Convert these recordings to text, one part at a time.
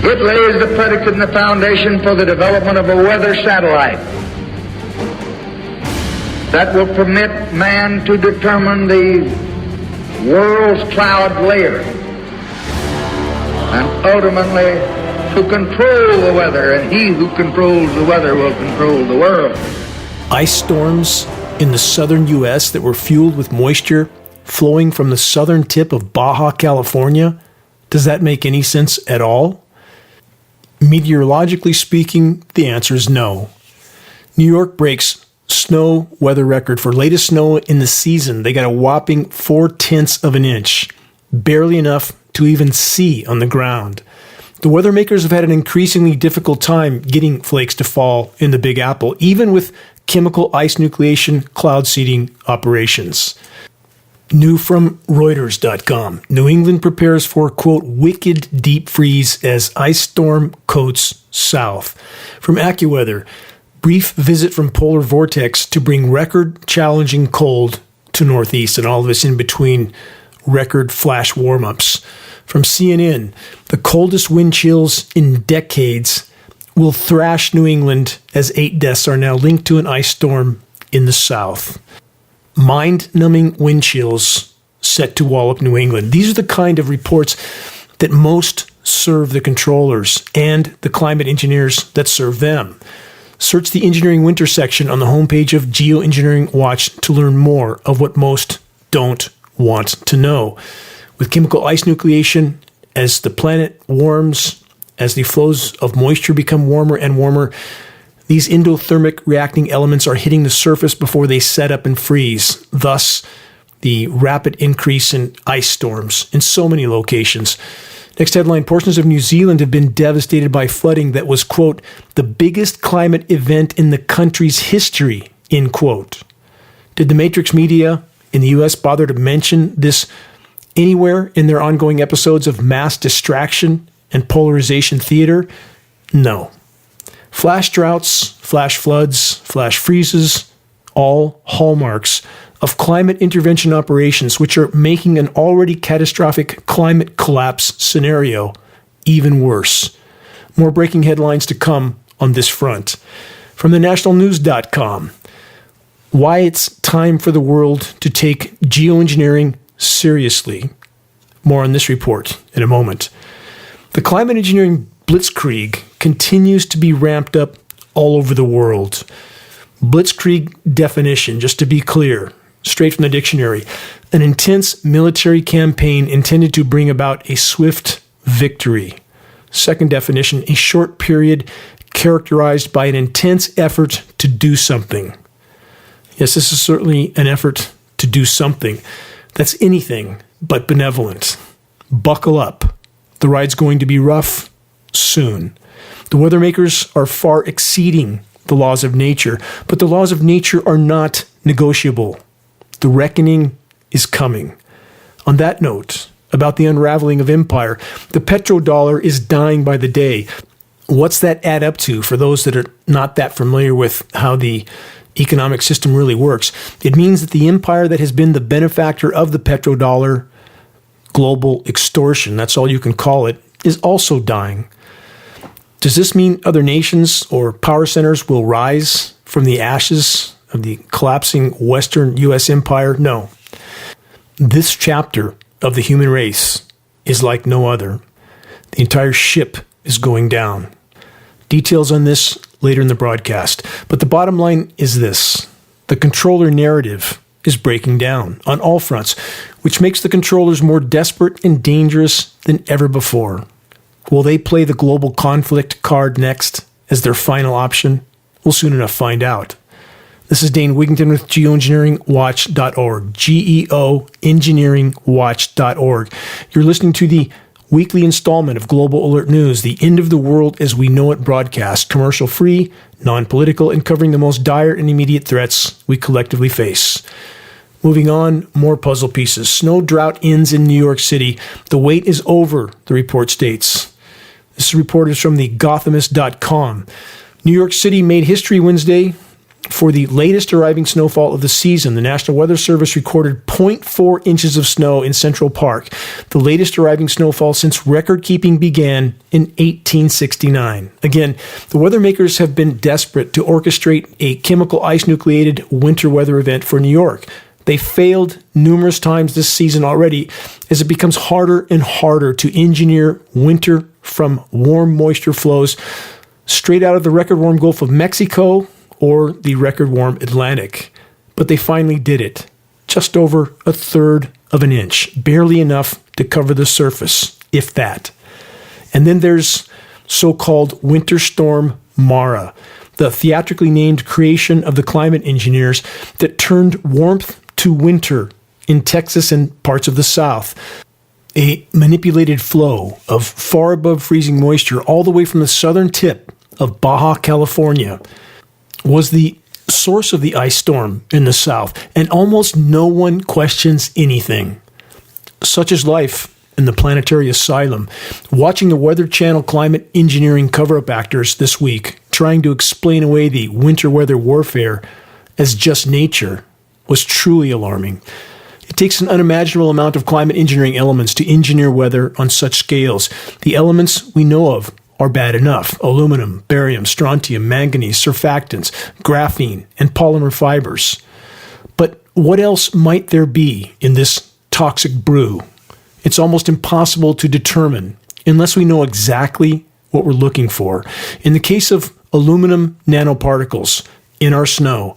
It lays the predicate and the foundation for the development of a weather satellite that will permit man to determine the world's cloud layer and ultimately to control the weather, and he who controls the weather will control the world. Ice storms in the southern U.S. that were fueled with moisture flowing from the southern tip of Baja California? Does that make any sense at all? Meteorologically speaking, the answer is no. New York breaks snow weather record for latest snow in the season. They got a whopping 0.4 of an inch, barely enough to even see on the ground. The weather makers have had an increasingly difficult time getting flakes to fall in the Big Apple, even with chemical ice nucleation cloud seeding operations. New from Reuters.com. New England prepares for, quote, wicked deep freeze as ice storm coats south. From AccuWeather, brief visit from polar vortex to bring record-challenging cold to northeast, and all of this in between record flash warm-ups. From CNN, the coldest wind chills in decades will thrash New England as 8 deaths are now linked to an ice storm in the south. Mind-numbing wind chills set to wallop New England. These are the kind of reports that most serve the controllers and the climate engineers that serve them. Search the Engineering Winter section on the homepage of Geoengineering Watch to learn more of what most don't want to know. With chemical ice nucleation, as the planet warms, as the flows of moisture become warmer and warmer, these endothermic reacting elements are hitting the surface before they set up and freeze. Thus, the rapid increase in ice storms in so many locations. Next headline, portions of New Zealand have been devastated by flooding that was, quote, the biggest climate event in the country's history, end quote. Did the Matrix media in the U.S. bother to mention this anywhere in their ongoing episodes of mass distraction and polarization theater? No. Flash droughts, flash floods, flash freezes, all hallmarks of climate intervention operations, which are making an already catastrophic climate collapse scenario even worse. More breaking headlines to come on this front. From thenationalnews.com, why it's time for the world to take geoengineering seriously. More on this report in a moment. The climate engineering blitzkrieg continues to be ramped up all over the world. Blitzkrieg definition, just to be clear, straight from the dictionary, an intense military campaign intended to bring about a swift victory. Second definition, a short period characterized by an intense effort to do something. Yes, this is certainly an effort to do something that's anything but benevolent. Buckle up. The ride's going to be rough soon. The weather makers are far exceeding the laws of nature, but the laws of nature are not negotiable. The reckoning is coming. On that note, about the unraveling of empire, the petrodollar is dying by the day. What's that add up to for those that are not that familiar with how the economic system really works? It means that the empire that has been the benefactor of the petrodollar, global extortion, that's all you can call it, is also dying. Does this mean other nations or power centers will rise from the ashes of the collapsing Western U.S. empire? No. This chapter of the human race is like no other. The entire ship is going down. Details on this later in the broadcast. But the bottom line is this. The controller narrative is breaking down on all fronts, which makes the controllers more desperate and dangerous than ever before. Will they play the global conflict card next as their final option? We'll soon enough find out. This is Dane Wigington with geoengineeringwatch.org, geoengineeringwatch.org. You're listening to the weekly installment of Global Alert News, the end of the world as we know it broadcast, commercial-free, non-political, and covering the most dire and immediate threats we collectively face. Moving on, more puzzle pieces. Snow drought ends in New York City. The wait is over, the report states. This report is from the Gothamist.com. New York City made history Wednesday For the latest arriving snowfall of the season, the National Weather Service recorded 0.4 inches of snow in Central Park, the latest arriving snowfall since record-keeping began in 1869. Again, the weather makers have been desperate to orchestrate a chemical ice-nucleated winter weather event for New York. They failed numerous times this season already, as it becomes harder and harder to engineer winter from warm moisture flows straight out of the record-warm Gulf of Mexico or the record-warm Atlantic. But they finally did it. Just over a third of an inch. Barely enough to cover the surface, if that. And then there's so-called Winter Storm Mara, the theatrically named creation of the climate engineers that turned warmth to winter in Texas and parts of the South. A manipulated flow of far above freezing moisture all the way from the southern tip of Baja California was the source of the ice storm in the South, and almost no one questions anything. Such is life in the planetary asylum. Watching the Weather Channel climate engineering cover-up actors this week trying to explain away the winter weather warfare as just nature was truly alarming. It takes an unimaginable amount of climate engineering elements to engineer weather on such scales. The elements we know of are bad enough: aluminum, barium, strontium, manganese, surfactants, graphene, and polymer fibers. But what else might there be in this toxic brew? It's almost impossible to determine unless we know exactly what we're looking for. In the case of aluminum nanoparticles in our snow,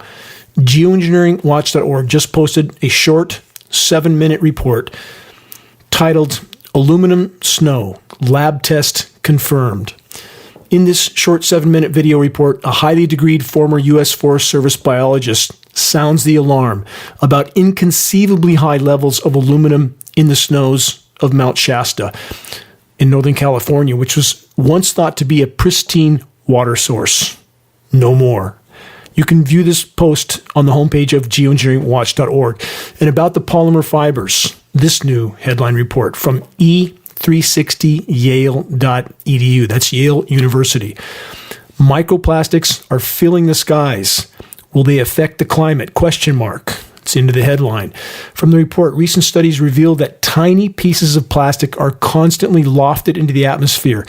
Geoengineeringwatch.org just posted a short 7-minute report titled Aluminum Snow, Lab Test Confirmed. In this short 7-minute video report, a highly degreed former U.S. Forest Service biologist sounds the alarm about inconceivably high levels of aluminum in the snows of Mount Shasta in Northern California, which was once thought to be a pristine water source. No more. You can view this post on the homepage of geoengineeringwatch.org. And about the polymer fibers, this new headline report from e360yale.edu. That's Yale University. Microplastics are filling the skies. Will they affect the climate? Question mark. It's into the headline. From the report, recent studies reveal that tiny pieces of plastic are constantly lofted into the atmosphere.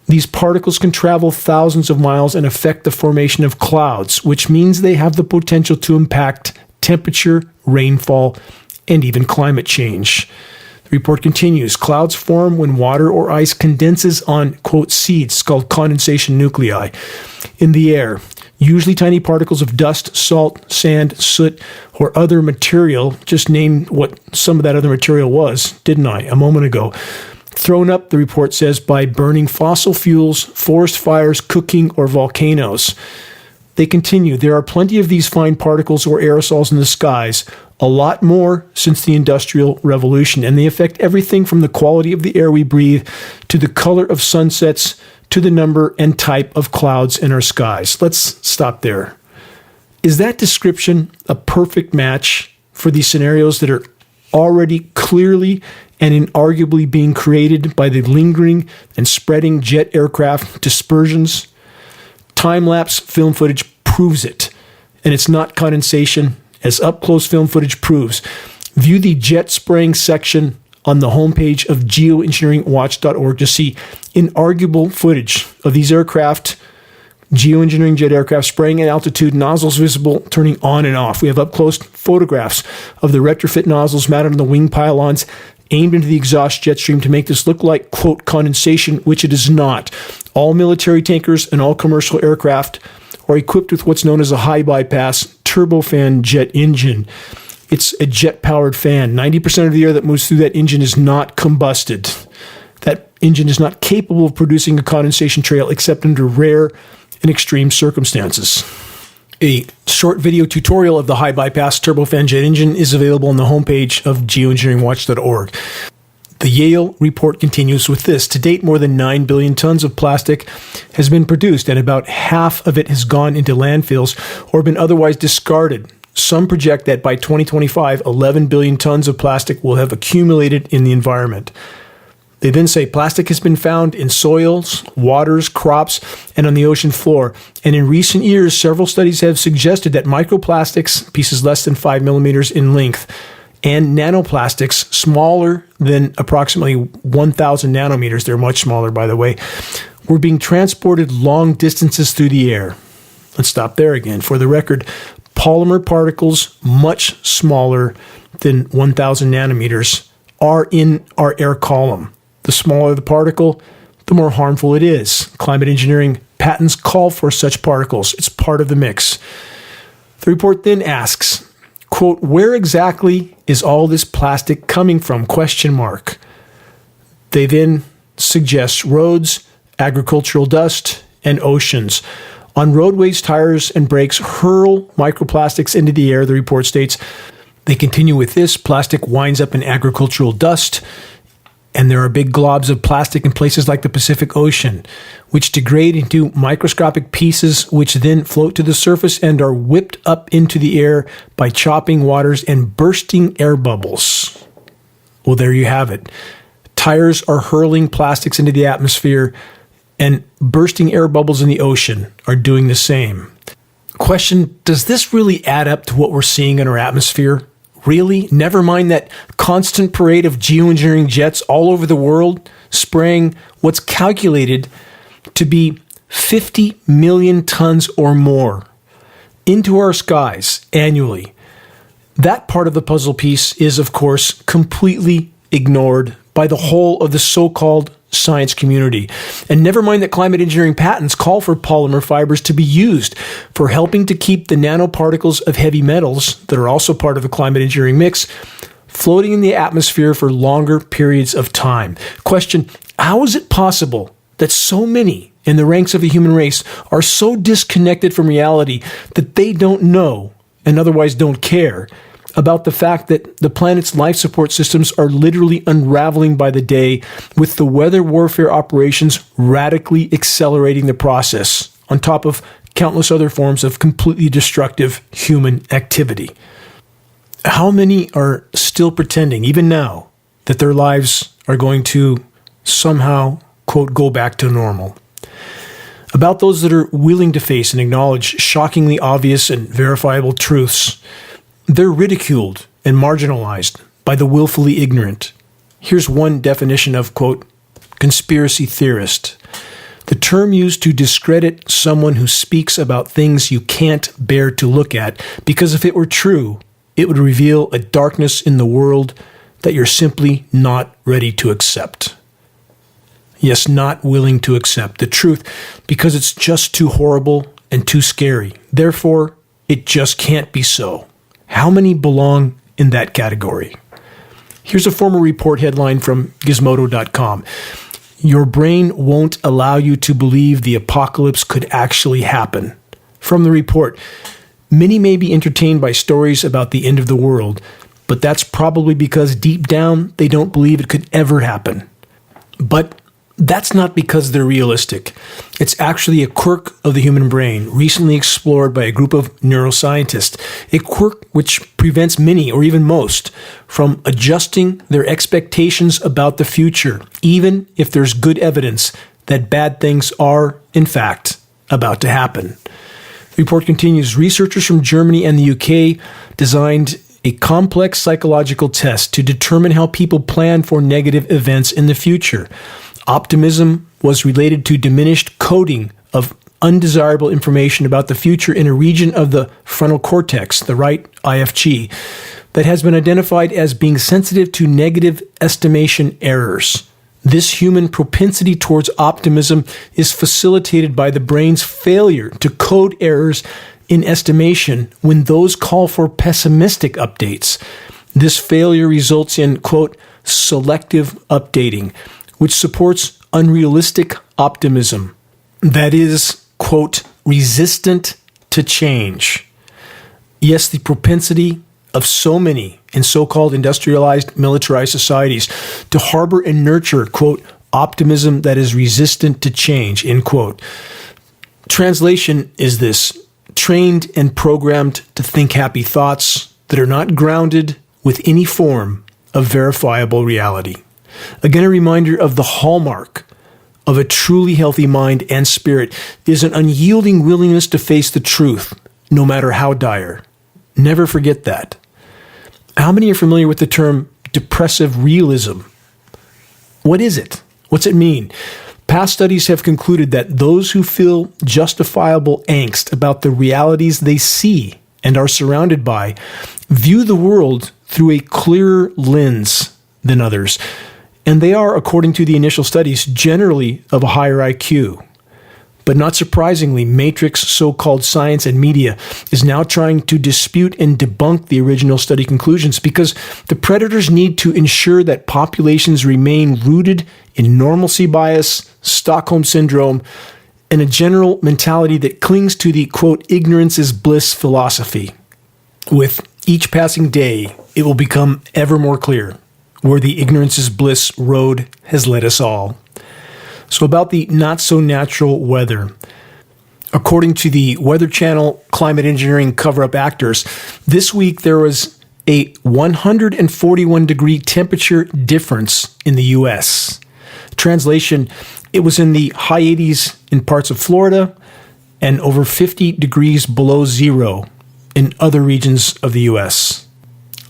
These particles can travel thousands of miles and affect the formation of clouds, which means they have the potential to impact temperature, rainfall, and even climate change. The report continues. Clouds form when water or ice condenses on, quote, seeds called condensation nuclei in the air. Usually tiny particles of dust, salt, sand, soot, or other material. Just named what some of that other material was, didn't I, a moment ago? Thrown up, the report says, by burning fossil fuels, forest fires, cooking, or volcanoes. They continue. There are plenty of these fine particles or aerosols in the skies, a lot more since the Industrial Revolution, and they affect everything from the quality of the air we breathe to the color of sunsets to the number and type of clouds in our skies. Let's stop there. Is that description a perfect match for these scenarios that are already clearly and inarguably being created by the lingering and spreading jet aircraft dispersions? Time-lapse film footage proves it, and it's not condensation, as up-close film footage proves. View the jet spraying section on the homepage of geoengineeringwatch.org to see inarguable footage of these aircraft, geoengineering jet aircraft, spraying at altitude, nozzles visible, turning on and off. We have up-close photographs of the retrofit nozzles mounted on the wing pylons, aimed into the exhaust jet stream to make this look like, quote, condensation, which it is not. All military tankers and all commercial aircraft are equipped with what's known as a high bypass turbofan jet engine. It's a jet-powered fan. 90% of the air that moves through that engine is not combusted. That engine is not capable of producing a condensation trail except under rare and extreme circumstances. A short video tutorial of the high bypass turbofan jet engine is available on the homepage of geoengineeringwatch.org. The Yale report continues with this. To date, more than 9 billion tons of plastic has been produced, and about half of it has gone into landfills or been otherwise discarded. Some project that by 2025, 11 billion tons of plastic will have accumulated in the environment. They then say plastic has been found in soils, waters, crops, and on the ocean floor. And in recent years, several studies have suggested that microplastics, pieces less than 5 millimeters in length, and nanoplastics, smaller than approximately 1,000 nanometers, they're much smaller, by the way, were being transported long distances through the air. Let's stop there again. For the record, polymer particles much smaller than 1,000 nanometers are in our air column. The smaller the particle, the more harmful it is. Climate engineering patents call for such particles. It's part of the mix. The report then asks, quote, where exactly is all this plastic coming from? Question mark. They then suggest roads, agricultural dust, and oceans. On roadways, tires and brakes hurl microplastics into the air, the report states. They continue with this. Plastic winds up in agricultural dust, and there are big globs of plastic in places like the Pacific Ocean, which degrade into microscopic pieces, which then float to the surface and are whipped up into the air by chopping waters and bursting air bubbles. Well, there you have it. Tires are hurling plastics into the atmosphere, and bursting air bubbles in the ocean are doing the same. Question, does this really add up to what we're seeing in our atmosphere? Really? Never mind that constant parade of geoengineering jets all over the world spraying what's calculated to be 50 million tons or more into our skies annually. That part of the puzzle piece is, of course, completely ignored by the whole of the so-called science community. And never mind that climate engineering patents call for polymer fibers to be used for helping to keep the nanoparticles of heavy metals that are also part of the climate engineering mix floating in the atmosphere for longer periods of time. Question, how is it possible that so many in the ranks of the human race are so disconnected from reality that they don't know and otherwise don't care about the fact that the planet's life support systems are literally unraveling by the day, with the weather warfare operations radically accelerating the process, on top of countless other forms of completely destructive human activity? How many are still pretending, even now, that their lives are going to somehow, quote, go back to normal? About those that are willing to face and acknowledge shockingly obvious and verifiable truths, they're ridiculed and marginalized by the willfully ignorant. Here's one definition of, quote, conspiracy theorist. The term used to discredit someone who speaks about things you can't bear to look at, because if it were true, it would reveal a darkness in the world that you're simply not ready to accept. Yes, not willing to accept the truth because it's just too horrible and too scary. Therefore, it just can't be so. How many belong in that category? Here's a former report headline from Gizmodo.com. Your brain won't allow you to believe the apocalypse could actually happen. From the report, many may be entertained by stories about the end of the world, but that's probably because deep down they don't believe it could ever happen. But that's not because they're realistic. It's actually a quirk of the human brain, recently explored by a group of neuroscientists, a quirk which prevents many, or even most, from adjusting their expectations about the future, even if there's good evidence that bad things are, in fact, about to happen. The report continues, researchers from Germany and the UK designed a complex psychological test to determine how people plan for negative events in the future. Optimism was related to diminished coding of undesirable information about the future in a region of the frontal cortex, the right IFG, that has been identified as being sensitive to negative estimation errors. This human propensity towards optimism is facilitated by the brain's failure to code errors in estimation when those call for pessimistic updates. This failure results in, quote, selective updating, which supports unrealistic optimism that is, quote, resistant to change. Yes, the propensity of so many in so-called industrialized, militarized societies to harbor and nurture, quote, optimism that is resistant to change, end quote. Translation is this: trained and programmed to think happy thoughts that are not grounded with any form of verifiable reality. Again, a reminder of the hallmark of a truly healthy mind and spirit is an unyielding willingness to face the truth, no matter how dire. Never forget that. How many are familiar with the term depressive realism? What is it? What's it mean? Past studies have concluded that those who feel justifiable angst about the realities they see and are surrounded by view the world through a clearer lens than others. And they are, according to the initial studies, generally of a higher IQ. But not surprisingly, Matrix so-called science and media is now trying to dispute and debunk the original study conclusions because the predators need to ensure that populations remain rooted in normalcy bias, Stockholm syndrome, and a general mentality that clings to the, quote, ignorance is bliss philosophy. With each passing day, it will become ever more clear where the ignorance is bliss road has led us all. So about the not-so-natural weather. According to the Weather Channel climate engineering cover-up actors, this week there was a 141-degree temperature difference in the U.S. Translation, it was in the high 80s in parts of Florida and over 50 degrees below zero in other regions of the U.S.,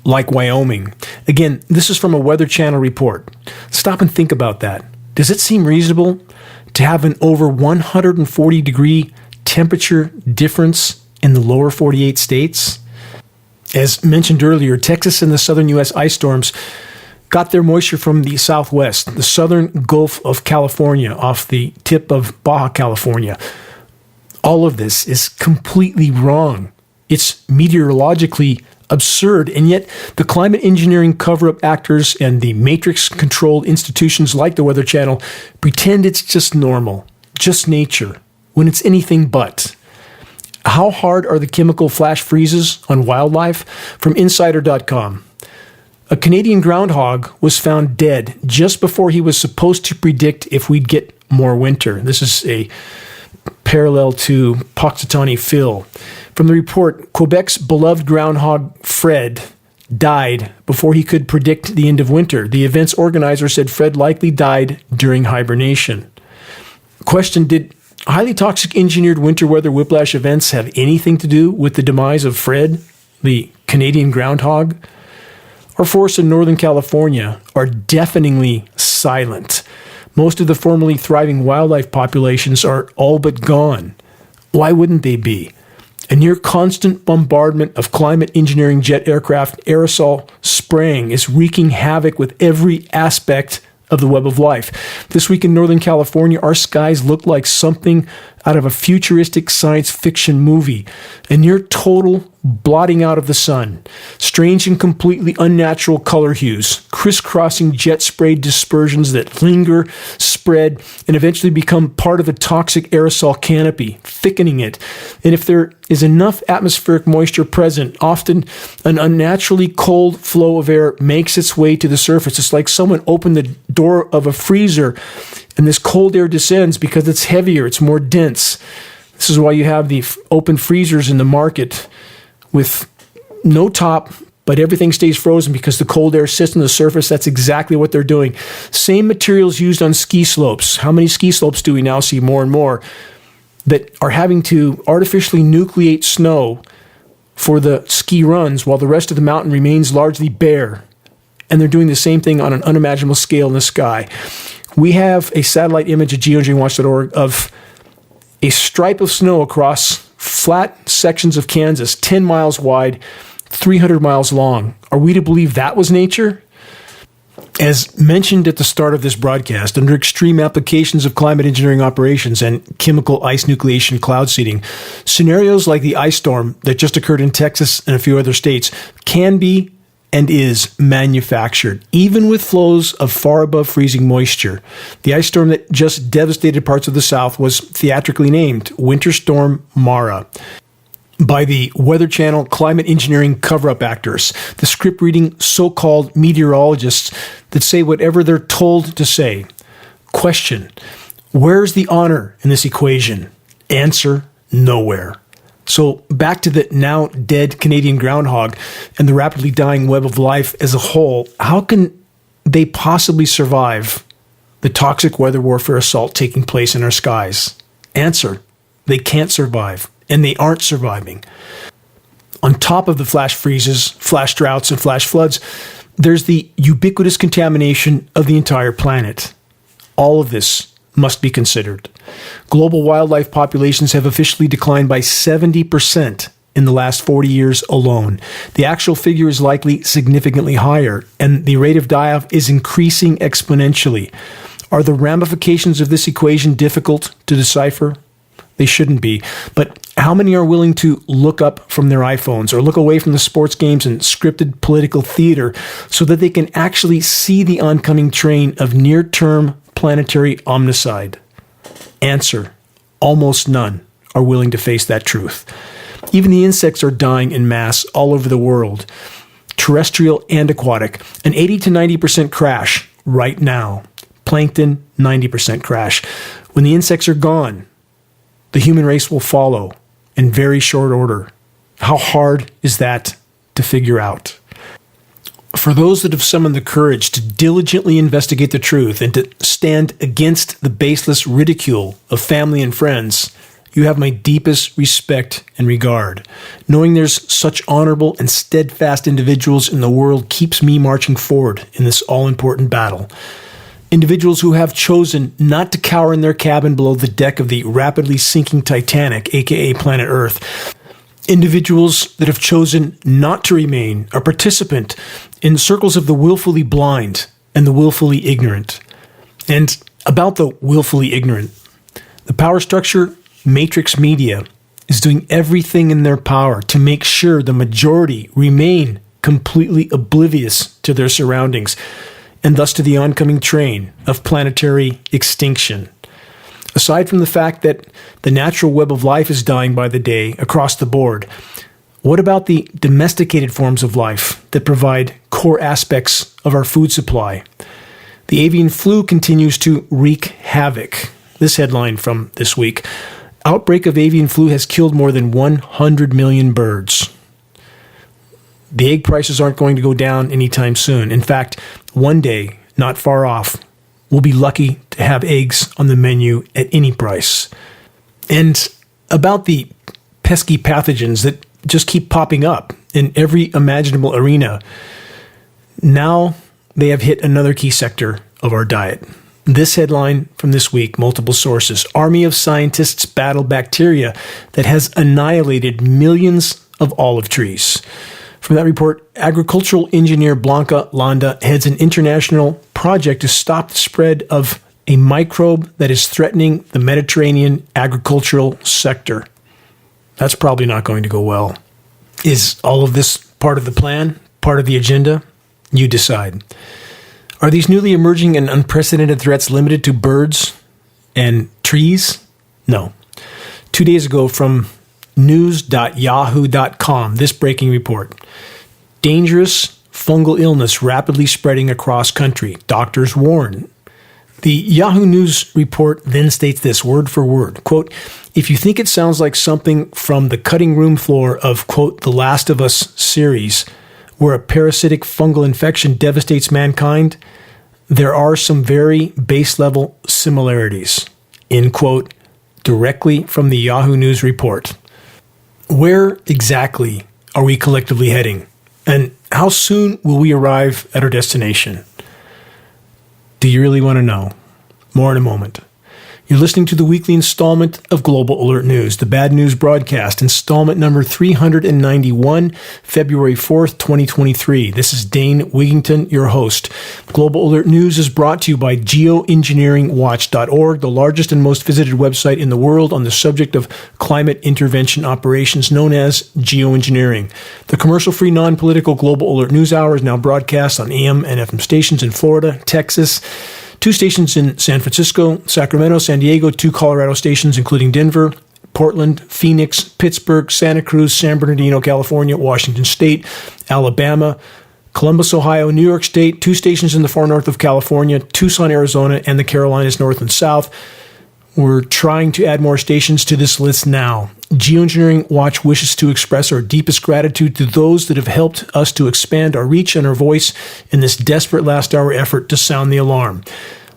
like Wyoming. Again, this is from a Weather Channel report. Stop and think about that. Does it seem reasonable to have an over 140-degree temperature difference in the lower 48 states? As mentioned earlier, Texas and the southern U.S. ice storms got their moisture from the southwest, the southern Gulf of California, off the tip of Baja California. All of this is completely wrong. It's meteorologically absurd, and yet the climate engineering cover-up actors and the matrix-controlled institutions like the Weather Channel pretend it's just normal, just nature, when it's anything but. How hard are the chemical flash freezes on wildlife? From Insider.com. A Canadian groundhog was found dead just before he was supposed to predict if we'd get more winter. This is a parallel to Punxsutawney Phil. From the report, Quebec's beloved groundhog Fred died before he could predict the end of winter. The event's organizer said Fred likely died during hibernation. Question, did highly toxic engineered winter weather whiplash events have anything to do with the demise of Fred, the Canadian groundhog? Our forests in Northern California are deafeningly silent. Most of the formerly thriving wildlife populations are all but gone. Why wouldn't they be? A near constant bombardment of climate engineering jet aircraft aerosol spraying is wreaking havoc with every aspect of the web of life. This week in Northern California, our skies look like something out of a futuristic science fiction movie, a near total blotting out of the sun. Strange and completely unnatural color hues, crisscrossing jet spray dispersions that linger, spread, and eventually become part of a toxic aerosol canopy, thickening it. And if there is enough atmospheric moisture present, often an unnaturally cold flow of air makes its way to the surface. It's like someone opened the door of a freezer and this cold air descends because it's heavier, it's more dense. This is why you have the open freezers in the market with no top, but everything stays frozen because the cold air sits on the surface. That's exactly what they're doing. Same materials used on ski slopes. How many ski slopes do we now see more and more that are having to artificially nucleate snow for the ski runs while the rest of the mountain remains largely bare? And they're doing the same thing on an unimaginable scale in the sky. We have a satellite image at geoengineeringwatch.org of a stripe of snow across flat sections of Kansas, 10 miles wide, 300 miles long. Are we to believe that was nature? As mentioned at the start of this broadcast, under extreme applications of climate engineering operations and chemical ice nucleation cloud seeding, scenarios like the ice storm that just occurred in Texas and a few other states can be and is manufactured, even with flows of far above freezing moisture. The ice storm that just devastated parts of the South was theatrically named Winter Storm Mara by the Weather Channel climate engineering cover-up actors, the script-reading so-called meteorologists that say whatever they're told to say. Question, where's the honor in this equation? Answer, nowhere. So back to the now dead Canadian groundhog and the rapidly dying web of life as a whole, how can they possibly survive the toxic weather warfare assault taking place in our skies? Answer: they can't survive, and they aren't surviving. On top of the flash freezes, flash droughts, and flash floods, there's the ubiquitous contamination of the entire planet. All of this must be considered. Global wildlife populations have officially declined by 70% in the last 40 years alone. The actual figure is likely significantly higher, and the rate of die-off is increasing exponentially. Are the ramifications of this equation difficult to decipher? They shouldn't be. But how many are willing to look up from their iPhones or look away from the sports games and scripted political theater so that they can actually see the oncoming train of near-term planetary omnicide? Answer: almost none are willing to face that truth. Even the insects are dying in mass all over the world, terrestrial and aquatic. An 80 to 90% crash right now. Plankton, 90% crash. When the insects are gone, the human race will follow in very short order. How hard is that to figure out? For those that have summoned the courage to diligently investigate the truth and to stand against the baseless ridicule of family and friends, you have my deepest respect and regard. Knowing there's such honorable and steadfast individuals in the world keeps me marching forward in this all-important battle. Individuals who have chosen not to cower in their cabin below the deck of the rapidly sinking Titanic, aka planet Earth. Individuals that have chosen not to remain a participant in circles of the willfully blind and the willfully ignorant. And about the willfully ignorant, the power structure, Matrix Media, is doing everything in their power to make sure the majority remain completely oblivious to their surroundings, and thus to the oncoming train of planetary extinction. Aside from the fact that the natural web of life is dying by the day across the board, what about the domesticated forms of life that provide core aspects of our food supply? The avian flu continues to wreak havoc. This headline from this week: outbreak of avian flu has killed more than 100 million birds. The egg prices aren't going to go down anytime soon. In fact, one day, not far off, we'll be lucky to have eggs on the menu at any price. And about the pesky pathogens that just keep popping up in every imaginable arena, now they have hit another key sector of our diet. This headline from this week, multiple sources: army of scientists battle bacteria that has annihilated millions of olive trees. From that report, agricultural engineer Blanca Landa heads an international project to stop the spread of a microbe that is threatening the Mediterranean agricultural sector. That's probably not going to go well. Is all of this part of the plan, part of the agenda? You decide. Are these newly emerging and unprecedented threats limited to birds and trees? No. 2 days ago, from news.yahoo.com, this breaking report: dangerous fungal illness rapidly spreading across country. Doctors warn. The Yahoo News report then states this, word for word, quote, if you think it sounds like something from the cutting room floor of, quote, The Last of Us series, where a parasitic fungal infection devastates mankind, there are some very base level similarities, end quote, directly from the Yahoo News report. Where exactly are we collectively heading? And how soon will we arrive at our destination? Do you really want to know? More in a moment. You're listening to the weekly installment of Global Alert News, the Bad News Broadcast, installment number 391, February 4th, 2023. This is Dane Wigington, your host. Global Alert News is brought to you by Geoengineeringwatch.org, the largest and most visited website in the world on the subject of climate intervention operations, known as geoengineering. The commercial-free, non-political Global Alert News Hour is now broadcast on AM and FM stations in Florida, Texas, 2 stations in San Francisco, Sacramento, San Diego, 2 Colorado stations, including Denver, Portland, Phoenix, Pittsburgh, Santa Cruz, San Bernardino, California, Washington State, Alabama, Columbus, Ohio, New York State, 2 stations in the far north of California, Tucson, Arizona, and the Carolinas north and south. We're trying to add more stations to this list now. Geoengineering Watch wishes to express our deepest gratitude to those that have helped us to expand our reach and our voice in this desperate last-hour effort to sound the alarm.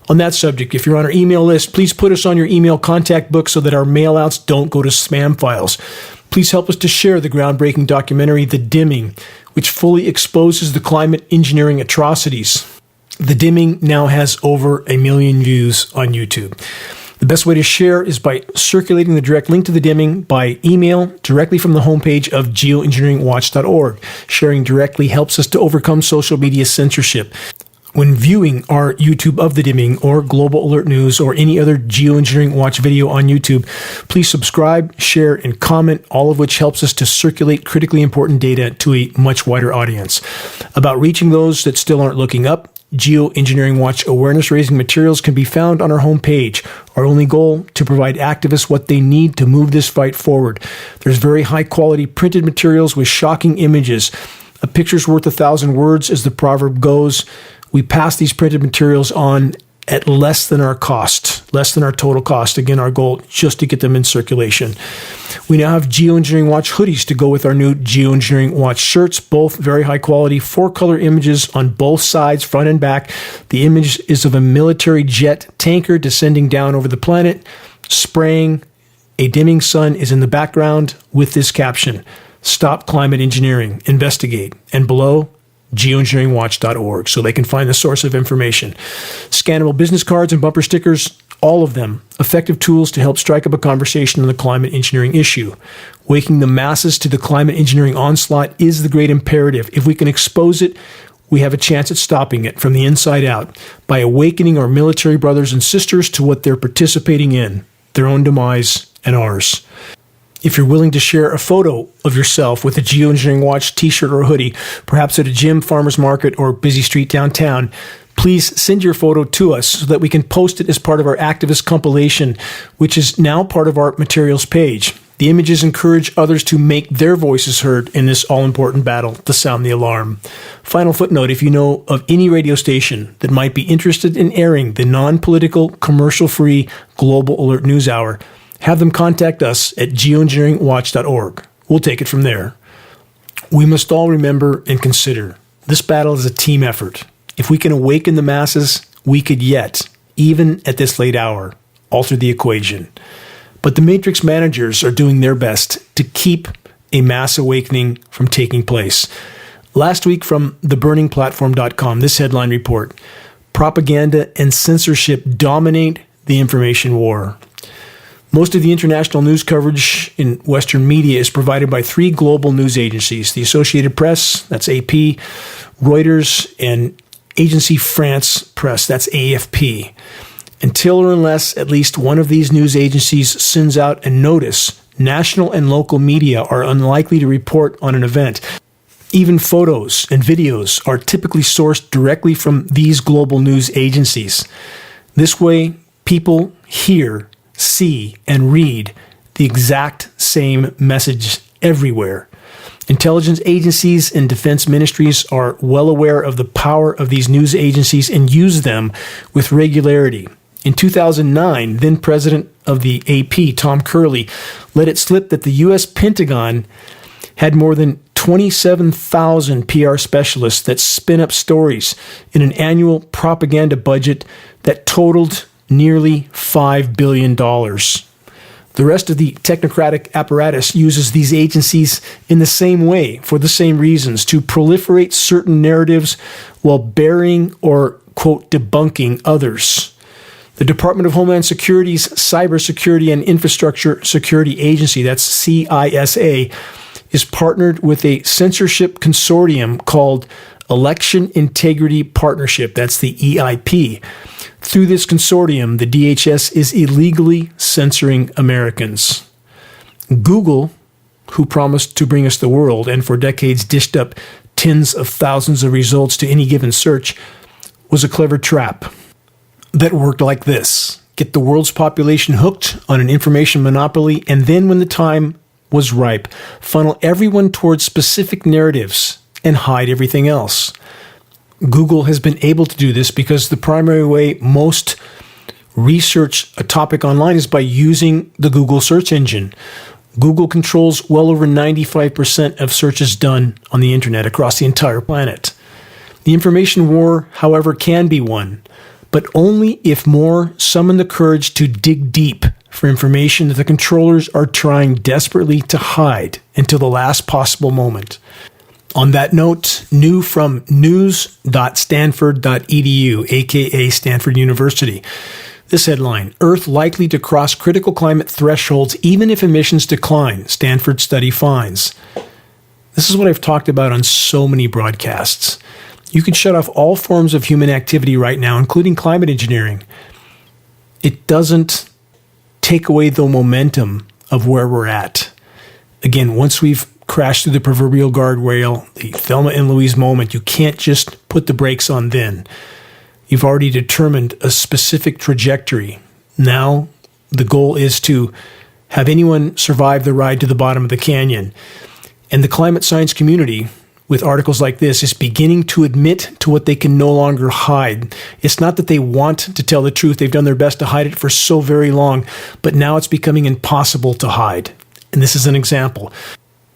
On that subject, if you're on our email list, please put us on your email contact book so that our mailouts don't go to spam files. Please help us to share the groundbreaking documentary, The Dimming, which fully exposes the climate engineering atrocities. The Dimming now has over 1 million views on YouTube. The best way to share is by circulating the direct link to The Dimming by email directly from the homepage of geoengineeringwatch.org. Sharing directly helps us to overcome social media censorship. When viewing our YouTube of The Dimming or Global Alert News or any other Geoengineering Watch video on YouTube, please subscribe, share, and comment, all of which helps us to circulate critically important data to a much wider audience. About reaching those that still aren't looking up, Geoengineering Watch awareness-raising materials can be found on our homepage. Our only goal, to provide activists what they need to move this fight forward. There's very high-quality printed materials with shocking images. A picture's worth 1,000 words, as the proverb goes. We pass these printed materials on at less than our cost, less than our total cost. Again, our goal, just to get them in circulation. We now have Geoengineering Watch hoodies to go with our new Geoengineering Watch shirts, both very high quality, 4-color images on both sides, front and back. The image is of a military jet tanker descending down over the planet, spraying. A dimming sun is in the background with this caption, "Stop climate engineering, investigate." And below, geoengineeringwatch.org, so they can find the source of information. Scannable business cards and bumper stickers, all of them effective tools to help strike up a conversation on the climate engineering issue. Waking the masses to the climate engineering onslaught is the great imperative. If we can expose it, we have a chance at stopping it from the inside out by awakening our military brothers and sisters to what they're participating in, their own demise and ours. If you're willing to share a photo of yourself with a Geoengineering Watch t-shirt or hoodie, perhaps at a gym, farmer's market, or busy street downtown, please send your photo to us so that we can post it as part of our activist compilation, which is now part of our materials page. The images encourage others to make their voices heard in this all-important battle to sound the alarm. Final footnote, if you know of any radio station that might be interested in airing the non-political, commercial-free Global Alert News Hour, have them contact us at geoengineeringwatch.org. We'll take it from there. We must all remember and consider this battle is a team effort. If we can awaken the masses, we could yet, even at this late hour, alter the equation. But the Matrix managers are doing their best to keep a mass awakening from taking place. Last week from theburningplatform.com, this headline report, propaganda and censorship dominate the information war. Most of the international news coverage in Western media is provided by 3 global news agencies, the Associated Press, that's AP, Reuters, and Agence France Presse, that's AFP. Until or unless at least one of these news agencies sends out a notice, national and local media are unlikely to report on an event. Even photos and videos are typically sourced directly from these global news agencies. This way, people hear, see, and read the exact same message everywhere. Intelligence agencies and defense ministries are well aware of the power of these news agencies and use them with regularity. In 2009, then president of the AP, Tom Curley, let it slip that the U.S. Pentagon had more than 27,000 PR specialists that spin up stories in an annual propaganda budget that totaled nearly $5 billion. The rest of the technocratic apparatus uses these agencies in the same way, for the same reasons, to proliferate certain narratives while burying or, quote, debunking others. The Department of Homeland Security's Cybersecurity and Infrastructure Security Agency, that's CISA, is partnered with a censorship consortium called Election Integrity Partnership, that's the EIP. Through this consortium, the DHS is illegally censoring Americans. Google, who promised to bring us the world and for decades dished up tens of thousands of results to any given search, was a clever trap that worked like this. Get the world's population hooked on an information monopoly, and then when the time was ripe, funnel everyone towards specific narratives and hide everything else. Google has been able to do this because the primary way most research a topic online is by using the Google search engine. Google controls well over 95% of searches done on the internet across the entire planet. The information war, however, can be won, but only if more summon the courage to dig deep for information that the controllers are trying desperately to hide until the last possible moment. On that note, new from news.stanford.edu, aka Stanford University. This headline, Earth likely to cross critical climate thresholds even if emissions decline, Stanford study finds. This is what I've talked about on so many broadcasts. You can shut off all forms of human activity right now, including climate engineering. It doesn't take away the momentum of where we're at. Again, once we've crashed through the proverbial guardrail, the Thelma and Louise moment, you can't just put the brakes on then. You've already determined a specific trajectory. Now, the goal is to have anyone survive the ride to the bottom of the canyon. And the climate science community, with articles like this, is beginning to admit to what they can no longer hide. It's not that they want to tell the truth. They've done their best to hide it for so very long, but now it's becoming impossible to hide. And this is an example.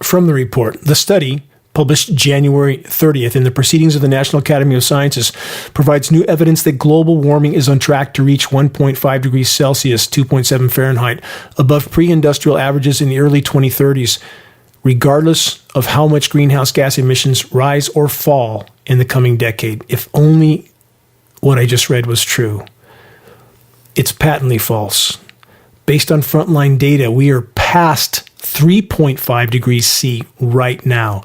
From the report, the study, published January 30th in the Proceedings of the National Academy of Sciences, provides new evidence that global warming is on track to reach 1.5 degrees Celsius, 2.7 Fahrenheit, above pre-industrial averages in the early 2030s, regardless of how much greenhouse gas emissions rise or fall in the coming decade. If only what I just read was true. It's patently false. Based on frontline data, we are past 3.5 degrees C right now.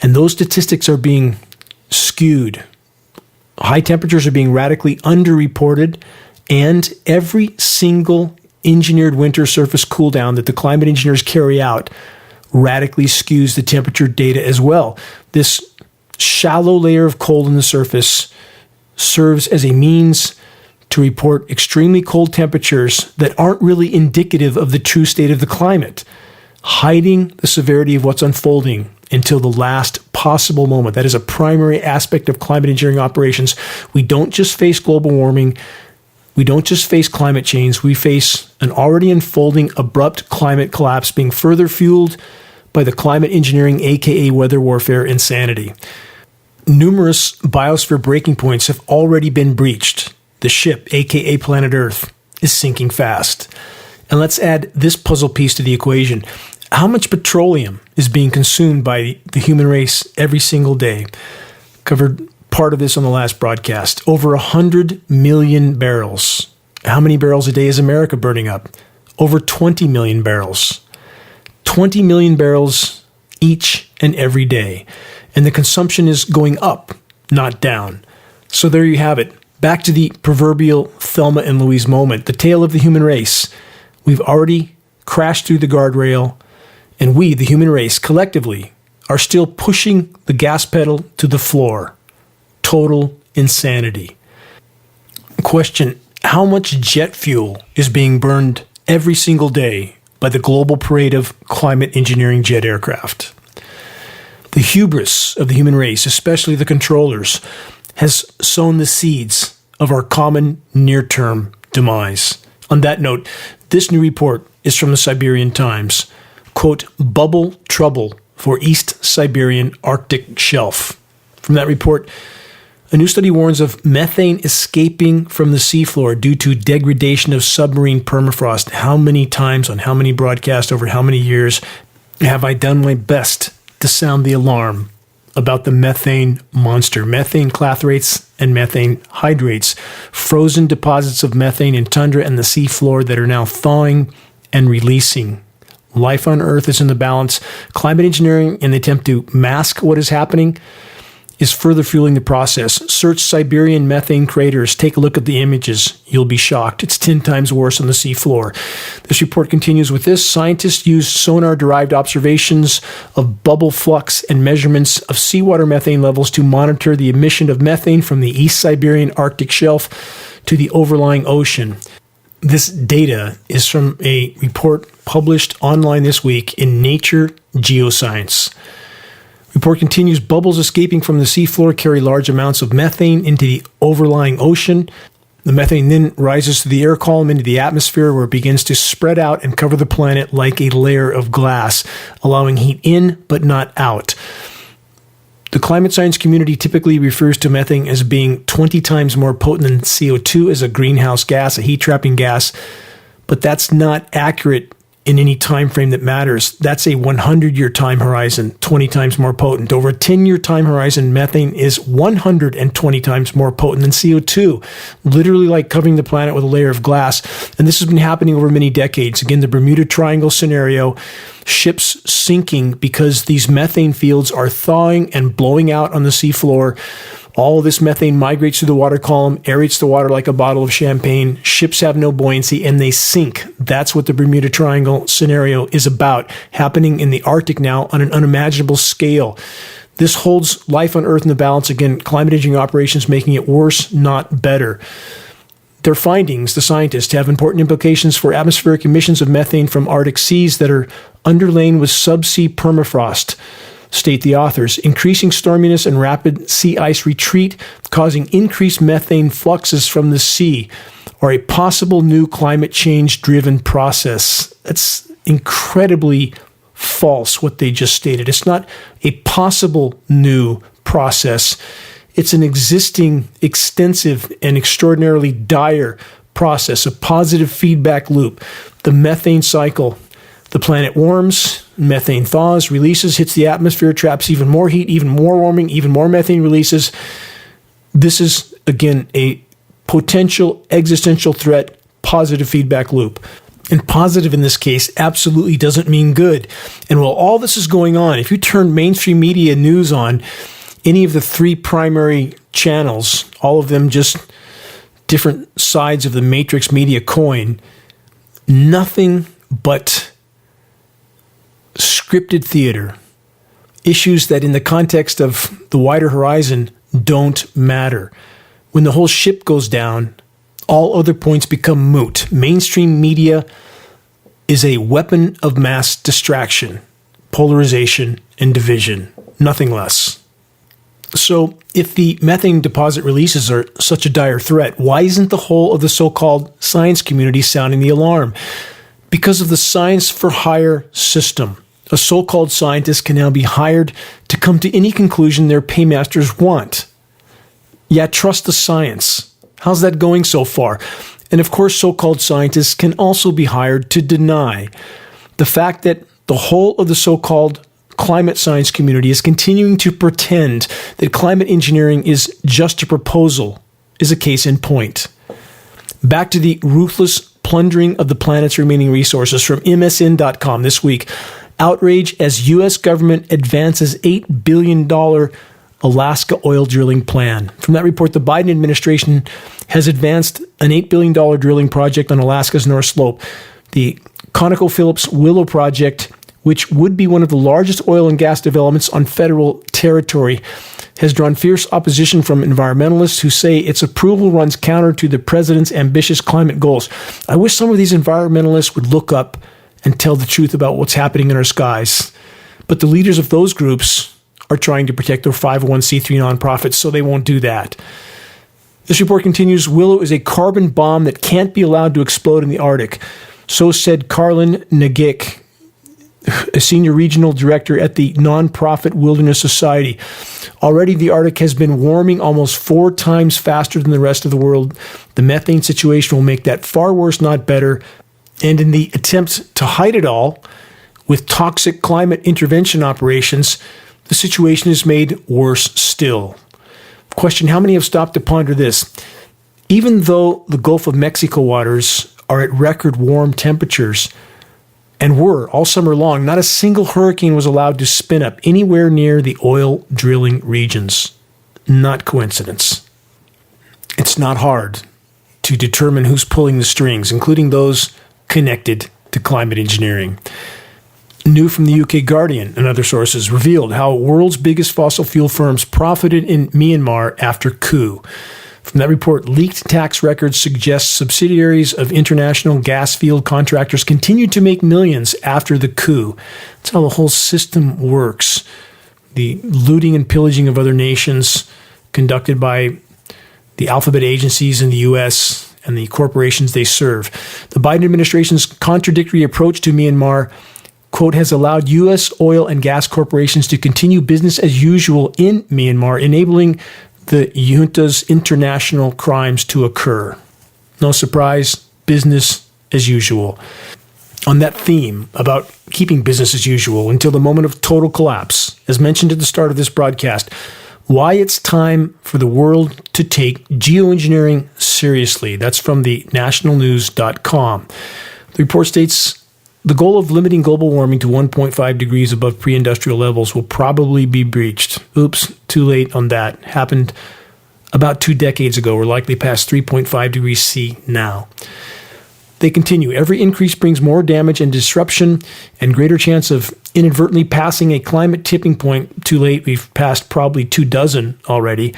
And those statistics are being skewed. High temperatures are being radically underreported, and every single engineered winter surface cool down that the climate engineers carry out radically skews the temperature data as well. This shallow layer of cold in the surface serves as a means to report extremely cold temperatures that aren't really indicative of the true state of the climate, hiding the severity of what's unfolding until the last possible moment. That is a primary aspect of climate engineering operations. We don't just face global warming. We don't just face climate change. We face an already unfolding abrupt climate collapse being further fueled by the climate engineering, aka weather warfare insanity. Numerous biosphere breaking points have already been breached. The ship, aka planet Earth, is sinking fast. And let's add this puzzle piece to the equation. How much petroleum is being consumed by the human race every single day? Covered part of this on the last broadcast. Over 100 million barrels. How many barrels a day is America burning up? Over 20 million barrels. 20 million barrels each and every day. And the consumption is going up, not down. So there you have it. Back to the proverbial Thelma and Louise moment, the tale of the human race. We've already crashed through the guardrail, and we, the human race, collectively, are still pushing the gas pedal to the floor. Total insanity. Question, how much jet fuel is being burned every single day by the global parade of climate engineering jet aircraft? The hubris of the human race, especially the controllers, has sown the seeds of our common near-term demise. On that note, this new report is from the Siberian Times. Quote, bubble trouble for East Siberian Arctic shelf. From that report, a new study warns of methane escaping from the seafloor due to degradation of submarine permafrost. How many times on how many broadcasts over how many years have I done my best to sound the alarm about the methane monster, methane clathrates and methane hydrates, frozen deposits of methane in tundra and the seafloor that are now thawing and releasing. Life on Earth is in the balance. Climate engineering, in the attempt to mask what is happening, is further fueling the process. Search Siberian methane craters. Take a look at the images. You'll be shocked. It's 10 times worse on the seafloor. This report continues with this. Scientists used sonar-derived observations of bubble flux and measurements of seawater methane levels to monitor the emission of methane from the East Siberian Arctic shelf to the overlying ocean. This data is from a report published online this week in Nature Geoscience. Report continues, bubbles escaping from the seafloor carry large amounts of methane into the overlying ocean. The methane then rises through the air column into the atmosphere, where it begins to spread out and cover the planet like a layer of glass, allowing heat in but not out. The climate science community typically refers to methane as being 20 times more potent than CO2 as a greenhouse gas, a heat-trapping gas, but that's not accurate in any time frame that matters. That's a 100-year time horizon, 20 times more potent. Over a 10-year time horizon, methane is 120 times more potent than CO2, literally like covering the planet with a layer of glass. And this has been happening over many decades. Again, the Bermuda Triangle scenario, ships sinking because these methane fields are thawing and blowing out on the seafloor. All of this methane migrates through the water column, aerates the water like a bottle of champagne. Ships have no buoyancy and they sink. That's what the Bermuda Triangle scenario is about, happening in the Arctic now on an unimaginable scale. This holds life on Earth in the balance. Again, climate engineering operations making it worse, not better. Their findings, the scientists, have important implications for atmospheric emissions of methane from Arctic seas that are underlain with subsea permafrost, state the authors. Increasing storminess and rapid sea ice retreat, causing increased methane fluxes from the sea, or a possible new climate change-driven process. That's incredibly false, what they just stated. It's not a possible new process. It's an existing, extensive, and extraordinarily dire process, a positive feedback loop. The methane cycle. The planet warms, methane thaws, releases, hits the atmosphere, traps even more heat, even more warming, even more methane releases. This is, again, a potential existential threat, positive feedback loop. And positive in this case absolutely doesn't mean good. And while all this is going on, if you turn mainstream media news on, any of the three primary channels, all of them just different sides of the matrix media coin, nothing but scripted theater, issues that in the context of the wider horizon don't matter. When the whole ship goes down, all other points become moot. Mainstream media is a weapon of mass distraction, polarization, and division, nothing less. So if the methane deposit releases are such a dire threat, why isn't the whole of the so-called science community sounding the alarm? Because of the science for hire system. A so-called scientist can now be hired to come to any conclusion their paymasters want. Yeah, trust the science. How's that going so far? And of course, so-called scientists can also be hired to deny. The fact that the whole of the so-called climate science community is continuing to pretend that climate engineering is just a proposal is a case in point. Back to the ruthless plundering of the planet's remaining resources from MSN.com this week. Outrage as U.S. government advances $8 billion Alaska oil drilling plan. From that report, the Biden administration has advanced an $8 billion drilling project on Alaska's North Slope. The ConocoPhillips Willow project, which would be one of the largest oil and gas developments on federal territory, has drawn fierce opposition from environmentalists who say its approval runs counter to the president's ambitious climate goals. I wish some of these environmentalists would look up and tell the truth about what's happening in our skies. But the leaders of those groups are trying to protect their 501c3 nonprofits, so they won't do that. This report continues, Willow is a carbon bomb that can't be allowed to explode in the Arctic. So said Karlin Nagic, a senior regional director at the nonprofit Wilderness Society. Already, the Arctic has been warming almost 4 times faster than the rest of the world. The methane situation will make that far worse, not better. And in the attempt to hide it all with toxic climate intervention operations, the situation is made worse still. Question, how many have stopped to ponder this? Even though the Gulf of Mexico waters are at record warm temperatures, and were all summer long, not a single hurricane was allowed to spin up anywhere near the oil drilling regions. Not coincidence. It's not hard to determine who's pulling the strings, including those connected to climate engineering. New from the UK Guardian and other sources revealed how world's biggest fossil fuel firms profited in Myanmar after coup. From that report, leaked tax records suggest subsidiaries of international gas field contractors continued to make millions after the coup. That's how the whole system works. The looting and pillaging of other nations conducted by the alphabet agencies in the U.S. and the corporations they serve. The Biden administration's contradictory approach to Myanmar, quote, has allowed U.S. oil and gas corporations to continue business as usual in Myanmar, enabling the junta's international crimes to occur. No surprise, business as usual. On that theme about keeping business as usual until the moment of total collapse, as mentioned at the start of this broadcast, why it's time for the world to take geoengineering seriously. That's from the nationalnews.com. The report states the goal of limiting global warming to 1.5 degrees above pre-industrial levels will probably be breached. Oops, too late on that. Happened about 2 decades ago. We're likely past 3.5 degrees C now. They continue. Every increase brings more damage and disruption and greater chance of inadvertently passing a climate tipping point. Too late. We've passed probably 24 already.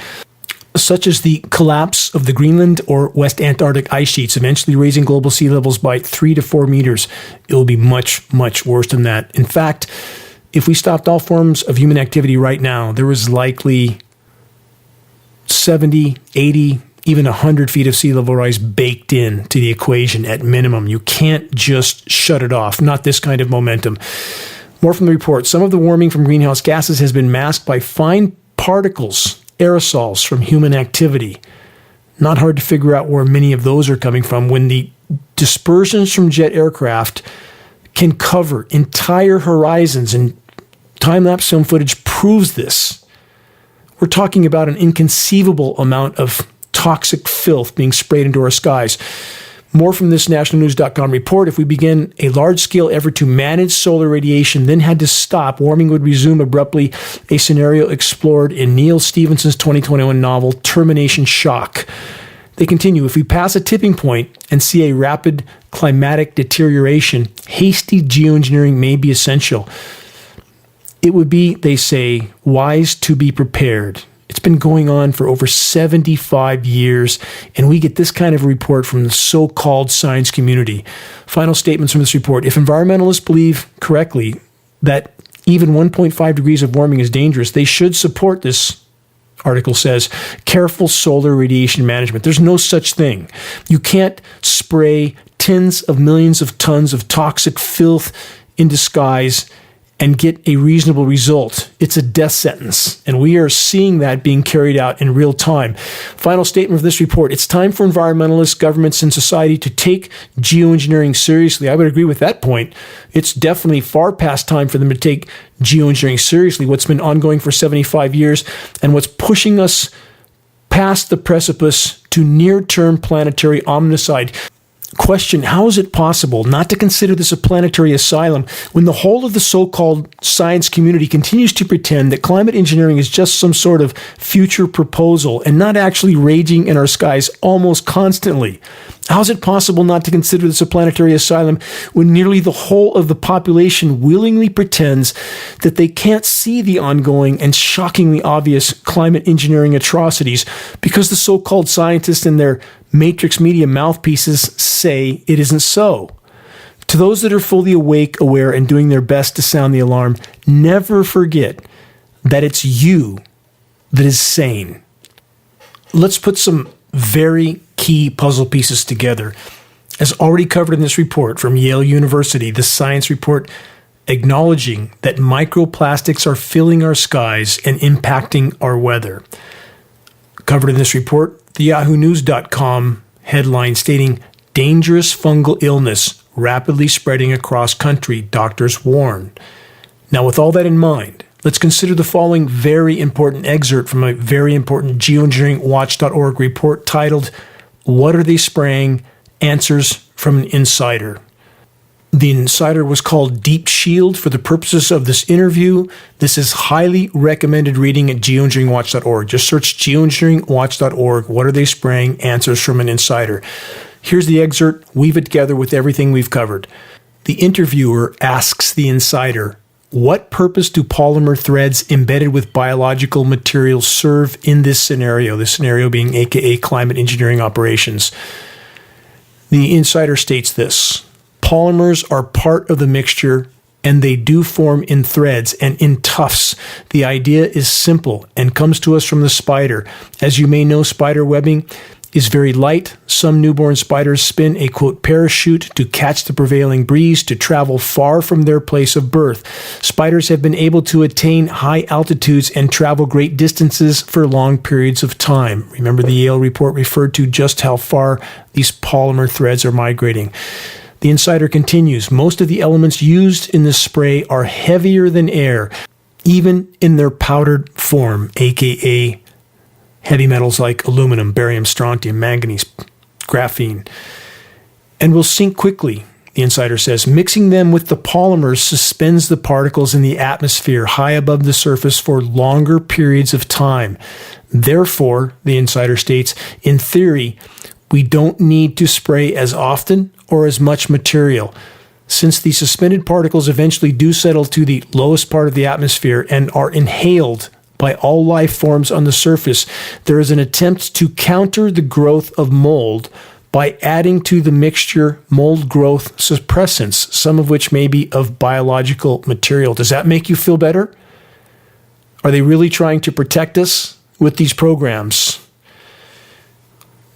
Such as the collapse of the Greenland or West Antarctic ice sheets, eventually raising global sea levels by 3 to 4 meters. It will be much, much worse than that. In fact, if we stopped all forms of human activity right now, there was likely 70, 80, even 100 feet of sea level rise baked in to the equation at minimum. You can't just shut it off. Not this kind of momentum. More from the report. Some of the warming from greenhouse gases has been masked by fine particles, aerosols from human activity. Not hard to figure out where many of those are coming from when the dispersions from jet aircraft can cover entire horizons, and time-lapse film footage proves this. We're talking about an inconceivable amount of toxic filth being sprayed into our skies. More from this nationalnews.com report. If we begin a large-scale effort to manage solar radiation, then had to stop, warming would resume abruptly, a scenario explored in Neil Stephenson's 2021 novel, Termination Shock. They continue, if we pass a tipping point and see a rapid climatic deterioration, hasty geoengineering may be essential. It would be, they say, wise to be prepared. It's been going on for over 75 years, and we get this kind of report from the so-called science community. Final statements from this report. If environmentalists believe correctly that even 1.5 degrees of warming is dangerous, they should support, this article says, careful solar radiation management. There's no such thing. You can't spray tens of millions of tons of toxic filth into skies and get a reasonable result. It's a death sentence, and we are seeing that being carried out in real time. Final statement of this report. It's time for environmentalists, governments, and society to take geoengineering seriously. I would agree with that point. It's definitely far past time for them to take geoengineering seriously, what's been ongoing for 75 years, and what's pushing us past the precipice to near-term planetary omnicide. Question, how is it possible not to consider this a planetary asylum when the whole of the so-called science community continues to pretend that climate engineering is just some sort of future proposal and not actually raging in our skies almost constantly? How is it possible not to consider this a planetary asylum when nearly the whole of the population willingly pretends that they can't see the ongoing and shockingly obvious climate engineering atrocities because the so-called scientists and their matrix media mouthpieces say it isn't so? To those that are fully awake, aware, and doing their best to sound the alarm, never forget that it's you that is sane. Let's put some very key puzzle pieces together. As already covered in this report from Yale University, the science report acknowledging that microplastics are filling our skies and impacting our weather. Covered in this report, the yahoonews.com headline stating, dangerous fungal illness rapidly spreading across country, doctors warn. Now, with all that in mind, let's consider the following very important excerpt from a very important geoengineeringwatch.org report titled, What Are They Spraying? Answers from an Insider. The insider was called Deep Shield for the purposes of this interview. This is highly recommended reading at geoengineeringwatch.org. Just search geoengineeringwatch.org. What are they spraying? Answers from an insider. Here's the excerpt. Weave it together with everything we've covered. The interviewer asks the insider, what purpose do polymer threads embedded with biological materials serve in this scenario? This scenario being AKA climate engineering operations. The insider states this. Polymers are part of the mixture and they do form in threads and in tufts. The idea is simple and comes to us from the spider. As you may know, spider webbing is very light. Some newborn spiders spin a, quote, parachute to catch the prevailing breeze to travel far from their place of birth. Spiders have been able to attain high altitudes and travel great distances for long periods of time. Remember, the Yale report referred to just how far these polymer threads are migrating. The insider continues, most of the elements used in this spray are heavier than air, even in their powdered form, aka heavy metals like aluminum, barium, strontium, manganese, graphene, and will sink quickly, the insider says. Mixing them with the polymers suspends the particles in the atmosphere high above the surface for longer periods of time. Therefore, the insider states, in theory, we don't need to spray as often or as much material. Since the suspended particles eventually do settle to the lowest part of the atmosphere and are inhaled by all life forms on the surface, there is an attempt to counter the growth of mold by adding to the mixture mold growth suppressants, some of which may be of biological material. Does that make you feel better? Are they really trying to protect us with these programs?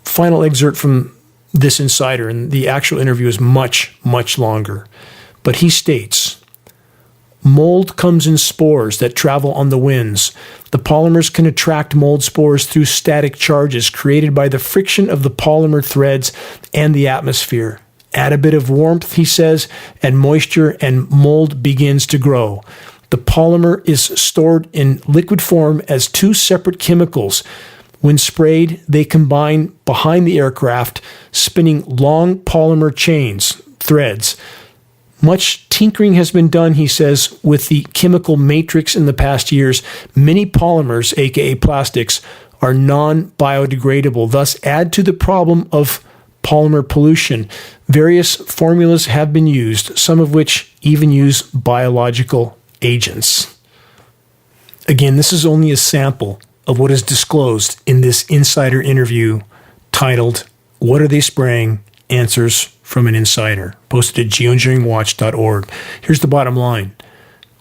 Final excerpt from this insider, and the actual interview is much, much longer. But he states, mold comes in spores that travel on the winds. The polymers can attract mold spores through static charges created by the friction of the polymer threads and the atmosphere. Add a bit of warmth, he says, and moisture, and mold begins to grow. The polymer is stored in liquid form as two separate chemicals. When sprayed, they combine behind the aircraft, spinning long polymer chains, threads. Much tinkering has been done, he says, with the chemical matrix in the past years. Many polymers, aka plastics, are non-biodegradable, thus add to the problem of polymer pollution. Various formulas have been used, some of which even use biological agents. Again, this is only a sample of what is disclosed in this insider interview titled, What Are They Spraying? Answers from an Insider, posted at geoengineeringwatch.org. Here's the bottom line.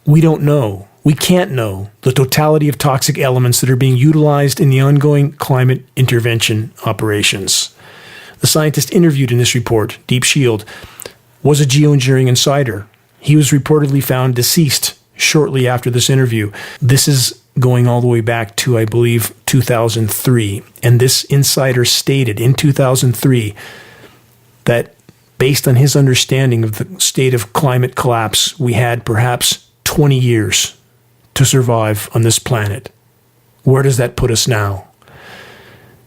We don't know. We can't know the totality of toxic elements that are being utilized in the ongoing climate intervention operations. The scientist interviewed in this report, Deep Shield, was a geoengineering insider. He was reportedly found deceased shortly after this interview. This is going all the way back to, I believe, 2003. And this insider stated in 2003 that based on his understanding of the state of climate collapse, we had perhaps 20 years to survive on this planet. Where does that put us now?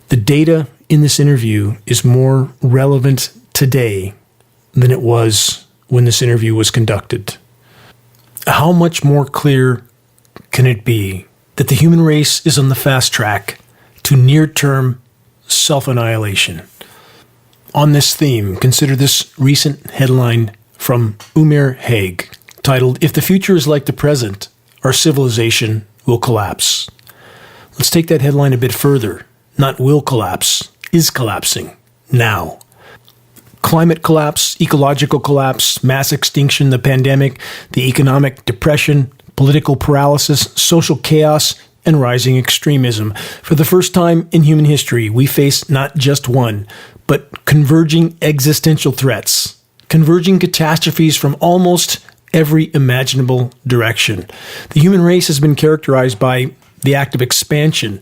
The data in this interview is more relevant today than it was when this interview was conducted. How much more clear can it be that the human race is on the fast track to near-term self-annihilation? On this theme, consider this recent headline from Umair Haig, titled, If the Future is Like the Present, Our Civilization Will Collapse. Let's take that headline a bit further. Not will collapse, is collapsing now. Climate collapse, ecological collapse, mass extinction, the pandemic, the economic depression, political paralysis, social chaos, and rising extremism. For the first time in human history, we face not just one, but converging existential threats, converging catastrophes from almost every imaginable direction. The human race has been characterized by the act of expansion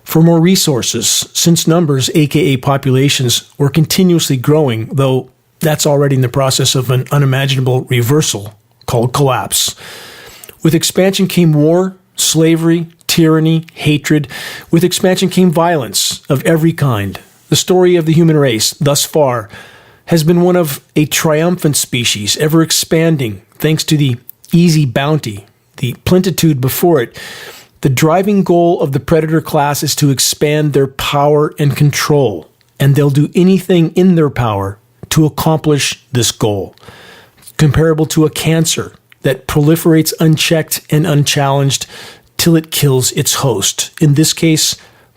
for more resources, since numbers, aka populations, were continuously growing, though that's already in the process of an unimaginable reversal called collapse. With expansion came war, slavery, tyranny, hatred. With expansion came violence of every kind. The story of the human race, thus far, has been one of a triumphant species, ever expanding thanks to the easy bounty, the plenitude before it. The driving goal of the predator class is to expand their power and control, and they'll do anything in their power to accomplish this goal. Comparable to a cancer that proliferates unchecked and unchallenged till it kills its host, in this case,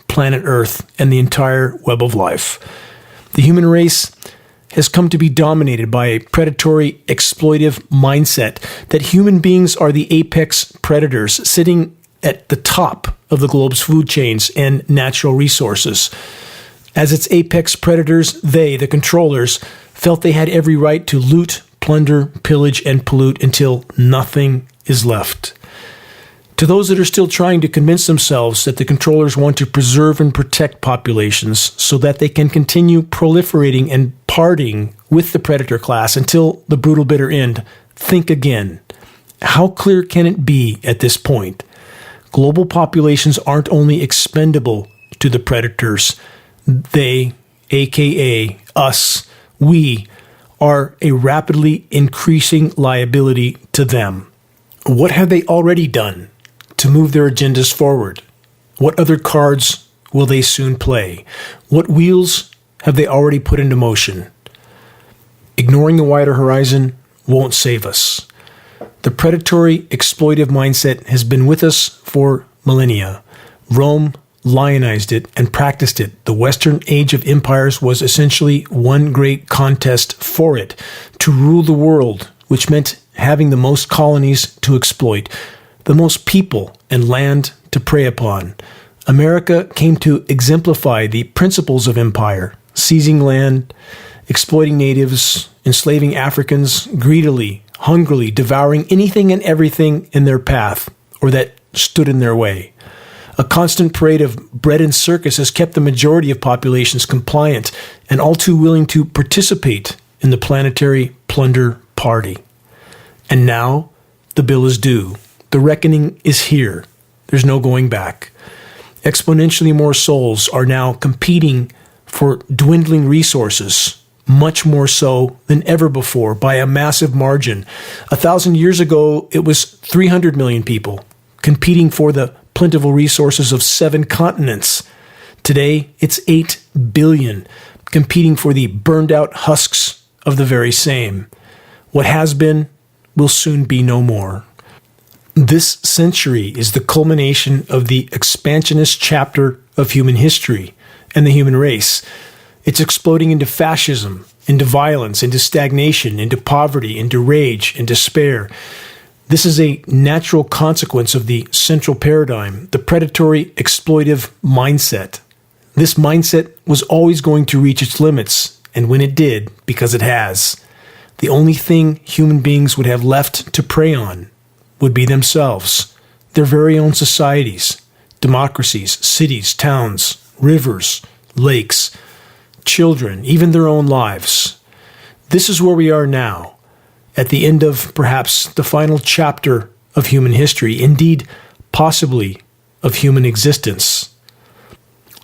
planet Earth and the entire web of life. The human race has come to be dominated by a predatory, exploitive mindset that human beings are the apex predators sitting at the top of the globe's food chains and natural resources. As its apex predators, they, the controllers, felt they had every right to loot, plunder, pillage, and pollute until nothing is left. To those that are still trying to convince themselves that the controllers want to preserve and protect populations so that they can continue proliferating and partying with the predator class until the brutal bitter end, think again. How clear can it be at this point? Global populations aren't only expendable to the predators. They, aka us, we, are a rapidly increasing liability to them. What have they already done to move their agendas forward? What other cards will they soon play? What wheels have they already put into motion? Ignoring the wider horizon won't save us. The predatory, exploitive mindset has been with us for millennia. Rome lionized it and practiced it. The Western Age of Empires was essentially one great contest for it, to rule the world, which meant having the most colonies to exploit, the most people and land to prey upon. America came to exemplify the principles of empire, seizing land, exploiting natives, enslaving Africans, greedily, hungrily devouring anything and everything in their path or that stood in their way. A constant parade of bread and circus has kept the majority of populations compliant and all too willing to participate in the planetary plunder party. And now the bill is due. The reckoning is here. There's no going back. Exponentially more souls are now competing for dwindling resources, much more so than ever before by a massive margin. 1,000 years ago, it was 300 million people competing for the plentiful resources of 7 continents. Today, it's 8 billion competing for the burned out husks of the very same. What has been will soon be no more. This century is the culmination of the expansionist chapter of human history and the human race. It's exploding into fascism, into violence, into stagnation, into poverty, into rage, and despair. This is a natural consequence of the central paradigm, the predatory, exploitive mindset. This mindset was always going to reach its limits, and when it did, because it has, the only thing human beings would have left to prey on would be themselves, their very own societies, democracies, cities, towns, rivers, lakes, children, even their own lives. This is where we are now, at the end of perhaps the final chapter of human history, indeed, possibly of human existence.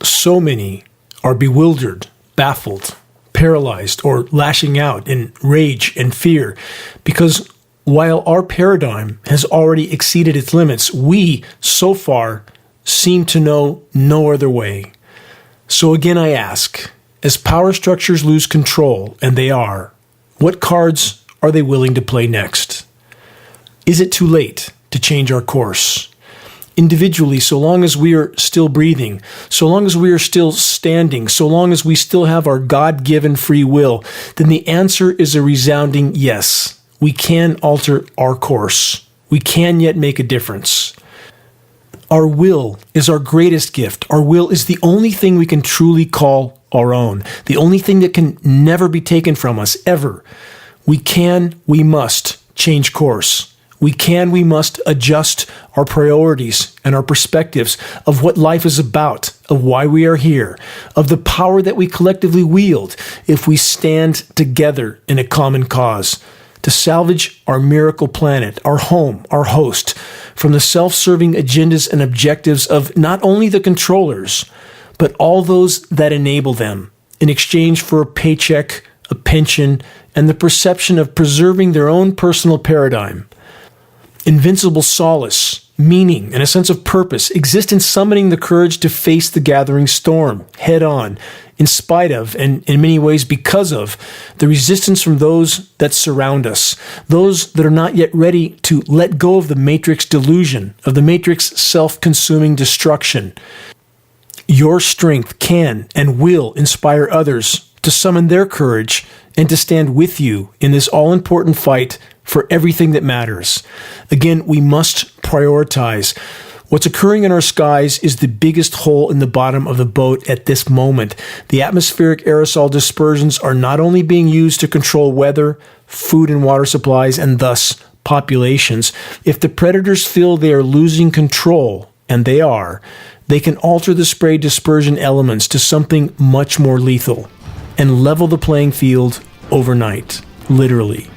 So many are bewildered, baffled, paralyzed, or lashing out in rage and fear because while our paradigm has already exceeded its limits, we, so far, seem to know no other way. So again I ask, as power structures lose control, and they are, what cards are they willing to play next? Is it too late to change our course? Individually, so long as we are still breathing, so long as we are still standing, so long as we still have our God-given free will, then the answer is a resounding yes. We can alter our course. We can yet make a difference. Our will is our greatest gift. Our will is the only thing we can truly call our own, the only thing that can never be taken from us, ever. We must change course. We must adjust our priorities and our perspectives of what life is about, of why we are here, of the power that we collectively wield if we stand together in a common cause to salvage our miracle planet, our home, our host, from the self-serving agendas and objectives of not only the controllers, but all those that enable them in exchange for a paycheck, a pension, and the perception of preserving their own personal paradigm. Invincible solace, meaning, and a sense of purpose exist in summoning the courage to face the gathering storm head on, in spite of, and in many ways because of, the resistance from those that surround us, those that are not yet ready to let go of the matrix delusion, of the matrix self-consuming destruction. Your strength can and will inspire others to summon their courage and to stand with you in this all-important fight for everything that matters. Again, we must prioritize. What's occurring in our skies is the biggest hole in the bottom of the boat at this moment. The atmospheric aerosol dispersions are not only being used to control weather, food and water supplies, and thus populations. If the predators feel they are losing control, and they are, they can alter the spray dispersion elements to something much more lethal and level the playing field overnight, literally.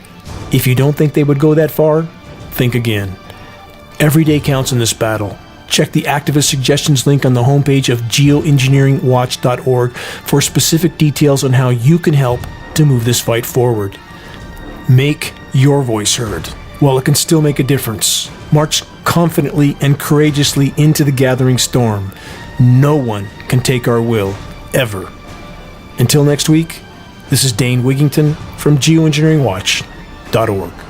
If you don't think they would go that far, think again. Every day counts in this battle. Check the activist suggestions link on the homepage of geoengineeringwatch.org for specific details on how you can help to move this fight forward. Make your voice heard while it can still make a difference. March confidently and courageously into the gathering storm. No one can take our will, ever. Until next week, this is Dane Wigington from geoengineeringwatch.org.